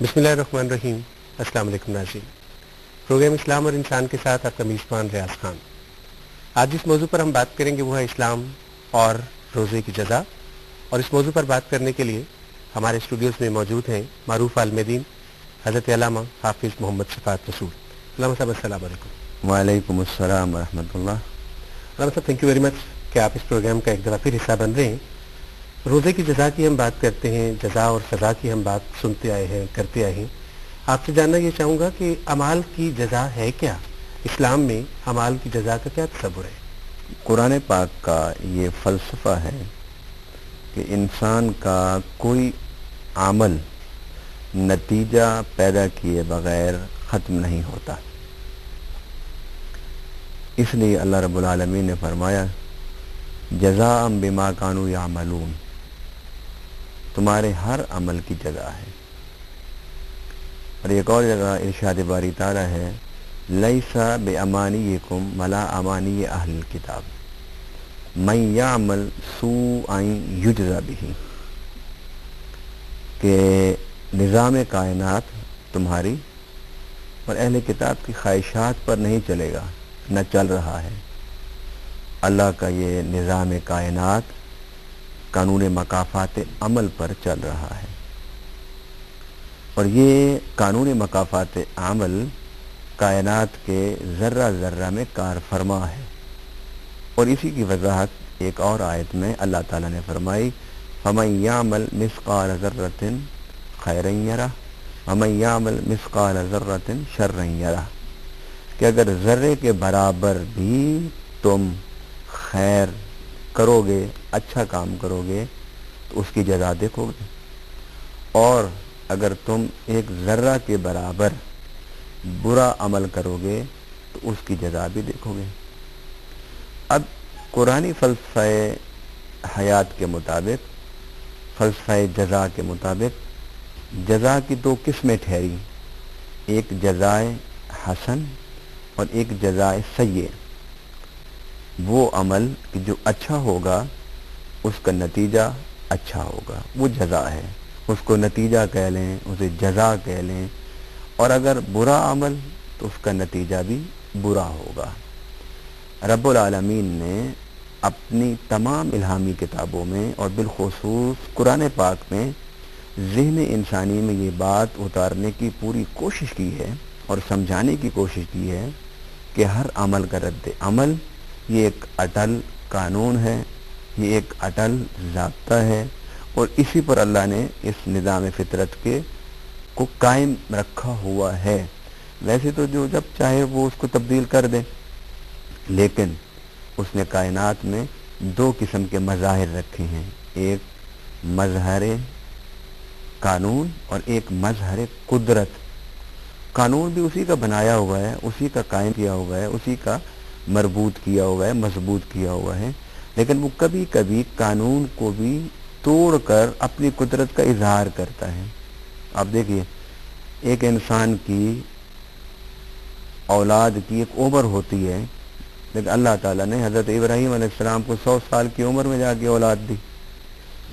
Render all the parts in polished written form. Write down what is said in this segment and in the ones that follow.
बिस्मिल्लाहिर्रहमानिर्रहीम। अस्सलाम वालेकुम नाज़रीन। प्रोग्राम इस्लाम और इंसान के साथ आपका मेज़बान रियाज खान। आज जिस मौजू पर हम बात करेंगे वो है इस्लाम और रोज़े की जज़ा। और इस मौजू पर बात करने के लिए हमारे स्टूडियोज़ में मौजूद हैं मारूफ आलमदीन हज़रत अल्लामा हाफिज़ मोहम्मद सिफ़ात रसूल। अल्लामा साहब अस्सलाम वालेकुम। वालेकुम अस्सलाम व रहमतुल्लाह। अल्लामा साहब थैंक यू वेरी मच कि आप इस प्रोग्राम का एक दफ़ा फिर हिस्सा बन रहे हैं। रोज़े की जज़ा की हम बात करते हैं, जज़ा और सज़ा की हम बात सुनते आए हैं, करते आए हैं। आपसे जानना ये चाहूँगा कि अमाल की जज़ा है क्या? इस्लाम में अमाल की जज़ा का क्या तस्वुर है? कुरान पाक का ये फ़लसफ़ा है कि इंसान का कोई अमल नतीजा पैदा किए बग़ैर ख़त्म नहीं होता। इसलिए अल्लाह रब्बुल आलमीन ने फरमाया जज़ाअम बिमा कानू यामलून, तुम्हारे हर अमल की जज़ा है। और एक और जगह इरशाद बारी ताला है लैसा बेअमानियकुम वला अमानी अहल किताब मन यामल सूअन युजज़ा बिही, कि निज़ाम कायनात तुम्हारी और अहले किताब की ख्वाहिशात पर नहीं चलेगा, न चल रहा है। अल्लाह का ये निज़ाम कायनात कानून मकाफ़ात अमल पर चल रहा है। और ये कानून मकाफ़ात अमल कायनात के ज़र्रा ज़र्रा में कार फरमा है। और इसी की वजाहत एक और आयत में अल्लाह ताला ने फरमाई फमन यामल मिस्क़ाल ज़र्रतिन खैरन यरा वमन यामल मिस्क़ाल ज़र्रतिन शर्रन यरा, कि अगर ज़र्रे के बराबर भी तुम खैर करोगे, अच्छा काम करोगे तो उसकी जज़ा देखोगे, और अगर तुम एक ज़र्रा के बराबर बुरा अमल करोगे तो उसकी जज़ा भी देखोगे। अब कुरानी फ़लसफ़े हयात के मुताबिक, फ़लसफ़े जज़ा के मुताबिक जज़ा की दो किस्में ठहरी, एक जज़ाए हसन और एक जज़ाए सय्ये। वो अमल कि जो अच्छा होगा उसका नतीजा अच्छा होगा, वो जज़ा है, उसको नतीजा कह लें, उसे जज़ा कह लें। और अगर बुरा अमल तो उसका नतीजा भी बुरा होगा। रब्बुल आलमीन ने अपनी तमाम इल्हामी किताबों में और बिलखुसूस कुरान पाक में ज़हन इंसानी में ये बात उतारने की पूरी कोशिश की है और समझाने की कोशिश की है कि हर अमल का रद्द अमल ये एक अटल कानून है, ये एक अटल ज़ाब्ता है, और इसी पर अल्लाह ने इस निज़ाम फितरत के को कायम रखा हुआ है। वैसे तो जो जब चाहे वो उसको तब्दील कर दे, लेकिन उसने कायनात में दो किस्म के मज़ाहिर रखे हैं, एक मज़हर कानून और एक मज़हर कुदरत। कानून भी उसी का बनाया हुआ है, उसी का कायम किया हुआ है, उसी का मरबूत किया हुआ है, मजबूत किया हुआ है, लेकिन वो कभी कभी कानून को भी तोड़कर अपनी कुदरत का इजहार करता है। आप देखिए, एक इंसान की औलाद की एक उम्र होती है, लेकिन अल्लाह ताला ने हज़रत इब्राहीम अलैहिस्सलाम को 100 साल की उम्र में जाके औलाद दी,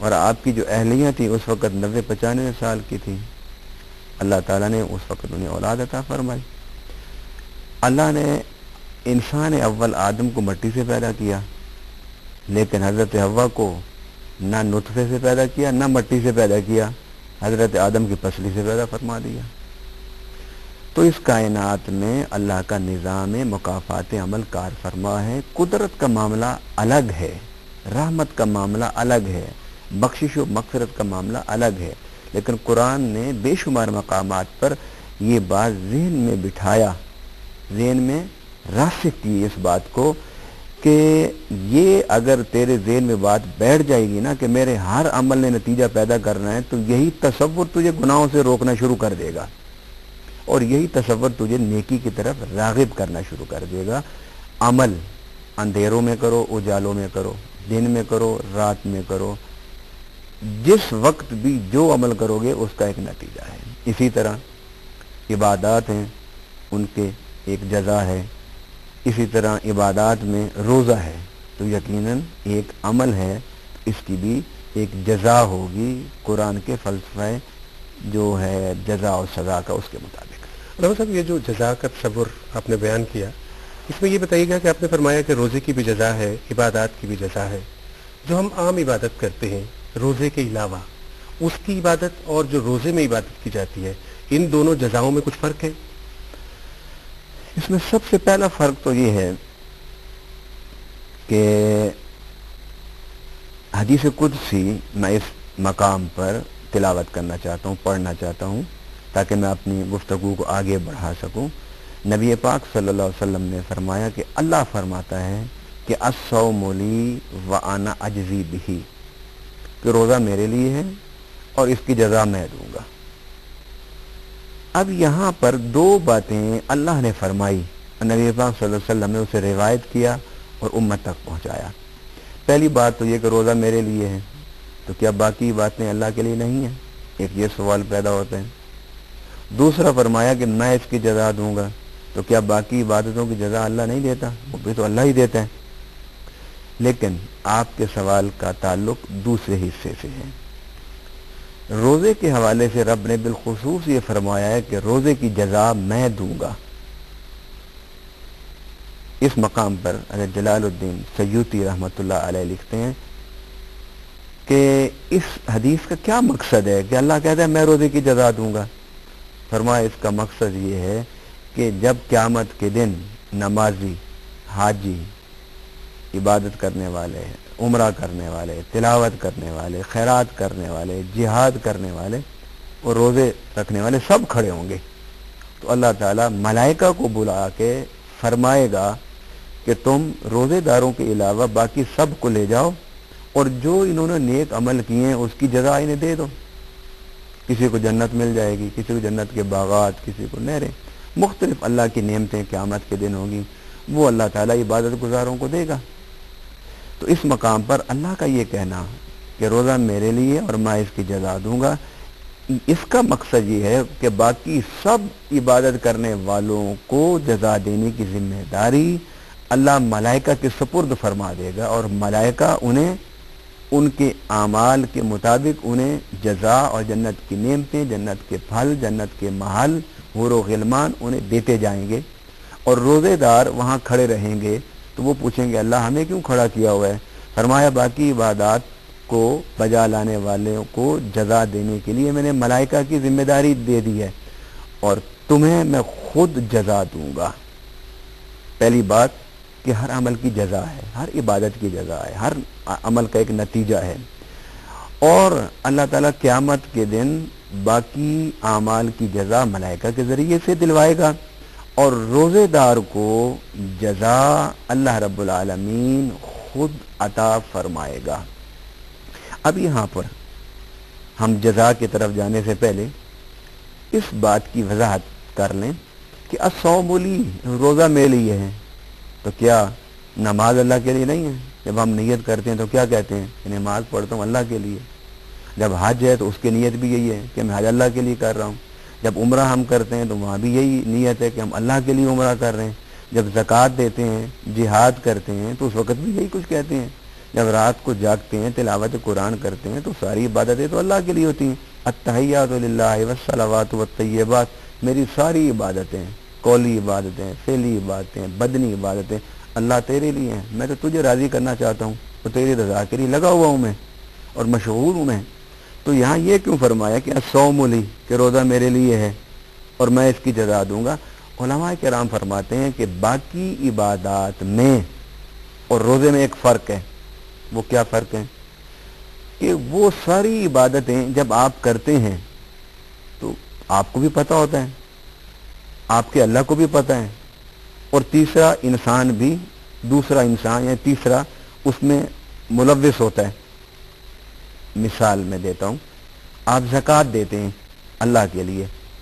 और आपकी जो अहलियाँ थी उस वक़्त 90-95 साल की थी। अल्लाह ताला ने उस वक़्त उन्हें औलाद अता फरमाई। अल्लाह ने इंसान अव्वल आदम को मिट्टी से पैदा किया, लेकिन हज़रत हव्वा को ना नुतफ़े से पैदा किया, ना मिट्टी से पैदा किया, हज़रत आदम की पसली से पैदा फरमा दिया। तो इस कायनात में अल्लाह का निज़ाम मुकाफ़ात अमल कार फरमा है। कुदरत का मामला अलग है, रहमत का मामला अलग है, बख्शिश व मग़फ़िरत का मामला अलग है। लेकिन कुरान ने बेशुमार मकामात पर ये बात ज़हन में बिठाया, ज़हन में रासिख की इस बात को कि ये अगर तेरे ज़हन में बात बैठ जाएगी ना कि मेरे हर अमल ने नतीजा पैदा करना है, तो यही तसव्वुर तुझे गुनाहों से रोकना शुरू कर देगा, और यही तसव्वुर तुझे नेकी की तरफ राग़िब करना शुरू कर देगा। अमल अंधेरों में करो, उजालों में करो, दिन में करो, रात में करो, जिस वक्त भी जो अमल करोगे उसका एक नतीजा है। इसी तरह इबादत हैं, उनके एक जज़ा है। इसी तरह इबादत में रोज़ा है तो यकीनन एक अमल है, इसकी भी एक जज़ा होगी। कुरान के फ़लसफ़े جو ہے جزا اور سزا کا اس کے مطابق۔ علامہ صاحب یہ جو جزا کا تصور آپ نے بیان کیا، اس میں یہ بتائیے گا کہ آپ نے فرمایا کہ روزے کی بھی جزا ہے، عبادات کی بھی جزا ہے۔ جو ہم عام عبادت کرتے ہیں روزے کے علاوہ، اس کی عبادت اور جو روزے میں عبادت کی جاتی ہے، ان دونوں جزاؤں میں کچھ فرق ہے؟ اس میں سب سے پہلا فرق تو یہ ہے کہ حدیث قدسی میں اس مقام پر تلاوت کرنا چاہتا ہوں، پڑھنا چاہتا ہوں تاکہ میں اپنی گفتگو کو آگے بڑھا سکوں۔ نبی پاک صلی اللہ علیہ وسلم نے فرمایا کہ اللہ فرماتا ہے کہ الصوم لی وانا اجزی بہ، کہ روزہ میرے لیے ہے اور اس کی جزا میں دوں گا۔ اب یہاں پر دو باتیں اللہ نے فرمائی، نبی پاک صلی اللہ علیہ وسلم نے اسے روایت کیا اور امت تک پہنچایا۔ پہلی بات تو یہ کہ روزہ میرے لیے ہے، تو کیا باقی باتیں اللہ کے لیے نہیں ہیں؟ ایک یہ سوال پیدا ہوتا ہے۔ دوسرا فرمایا کہ میں اس کی جزا دوں گا، تو کیا باقی عبادتوں کی جزا اللہ نہیں دیتا؟ وہ بھی تو اللہ ہی دیتا ہے۔ لیکن آپ کے سوال کا تعلق دوسرے حصے سے ہے۔ روزے کے حوالے سے رب نے بالخصوص یہ فرمایا ہے کہ روزے کی جزا میں دوں گا۔ اس مقام پر حضرت جلال الدین سیوطی رحمۃ اللہ علیہ لکھتے ہیں کہ اس حدیث کا کیا مقصد ہے کہ اللہ کہتا ہے میں روزے کی جزا دوں گا۔ فرمایا اس کا مقصد یہ ہے کہ جب قیامت کے دن نمازی، حاجی، عبادت کرنے والے، عمرہ کرنے والے، تلاوت کرنے والے، خیرات کرنے والے، جہاد کرنے والے اور روزے رکھنے والے سب کھڑے ہوں گے، تو اللہ تعالیٰ ملائکہ کو بلا کے فرمائے گا کہ تم روزے داروں کے علاوہ باقی سب کو لے جاؤ اور جو انہوں نے نیک عمل کیے ہیں اس کی جزا انہیں دے دو۔ کسی کو جنت مل جائے گی، کسی کو جنت کے باغات، کسی کو نہریں، مختلف اللہ کی نعمتیں قیامت کے دن ہوں گی، وہ اللہ تعالیٰ عبادت گزاروں کو دے گا۔ تو اس مقام پر اللہ کا یہ کہنا کہ روزہ میرے لیے اور میں اس کی جزا دوں گا، اس کا مقصد یہ ہے کہ باقی سب عبادت کرنے والوں کو جزا دینے کی ذمہ داری اللہ ملائکہ کے سپرد فرما دے گا، اور ملائکہ انہیں ان کے اعمال کے مطابق انہیں جزا اور جنت کی نعمتیں، جنت کے پھل، جنت کے محل، حور و غلمان انہیں دیتے جائیں گے۔ اور روزے دار وہاں کھڑے رہیں گے تو وہ پوچھیں گے اللہ ہمیں کیوں کھڑا کیا ہوا ہے؟ فرمایا باقی عبادات کو بجا لانے والوں کو جزا دینے کے لیے میں نے ملائکہ کی ذمہ داری دے دی ہے، اور تمہیں میں خود جزا دوں گا۔ پہلی بات کہ ہر عمل کی جزا ہے، ہر عبادت کی جزا ہے، ہر عمل کا ایک نتیجہ ہے، اور اللہ تعالیٰ قیامت کے دن باقی اعمال کی جزا ملائکہ کے ذریعے سے دلوائے گا، اور روزے دار کو جزا اللہ رب العالمین خود عطا فرمائے گا۔ اب یہاں پر ہم جزا کی طرف جانے سے پہلے اس بات کی وضاحت کر لیں کہ الصوم لی، روزہ میرے لیے ہے، تو کیا نماز اللہ کے لیے نہیں ہے؟ جب ہم نیت کرتے ہیں تو کیا کہتے ہیں کہ نماز پڑھتا ہوں اللہ کے لیے۔ جب حج ہے تو اس کی نیت بھی یہی ہے کہ میں حج اللہ کے لیے کر رہا ہوں۔ جب عمرہ ہم کرتے ہیں تو وہاں بھی یہی نیت ہے کہ ہم اللہ کے لیے عمرہ کر رہے ہیں۔ جب زکوٰۃ دیتے ہیں، جہاد کرتے ہیں تو اس وقت بھی یہی کچھ کہتے ہیں۔ جب رات کو جاگتے ہیں، تلاوت قرآن کرتے ہیں تو ساری عبادتیں تو اللہ کے لیے ہوتی ہیں۔ التحیات للہ والصلوات والطیبات، میری ساری عبادتیں، قولی عبادتیں، فعلی عبادتیں، بدنی عبادتیں اللہ تیرے لیے ہیں۔ میں تو تجھے راضی کرنا چاہتا ہوں، تو تیری رضا کے لیے لگا ہوا ہوں میں اور مشغول ہوں میں۔ تو یہاں یہ کیوں فرمایا کہ الصوم لی، کہ روزہ میرے لیے ہے اور میں اس کی جزا دوں گا؟ علماء کرام فرماتے ہیں کہ باقی عبادات میں اور روزے میں ایک فرق ہے۔ وہ کیا فرق ہے؟ کہ وہ ساری عبادتیں جب آپ کرتے ہیں تو آپ کو بھی پتہ ہوتا ہے، آپ کے اللہ کو بھی پتہ ہے، اور تیسرا انسان بھی، دوسرا انسان یا تیسرا اس میں ملوث ہوتا ہے۔ مثال میں دیتا ہوں، آپ زکوٰۃ دیتے ہیں اللہ کے لیے،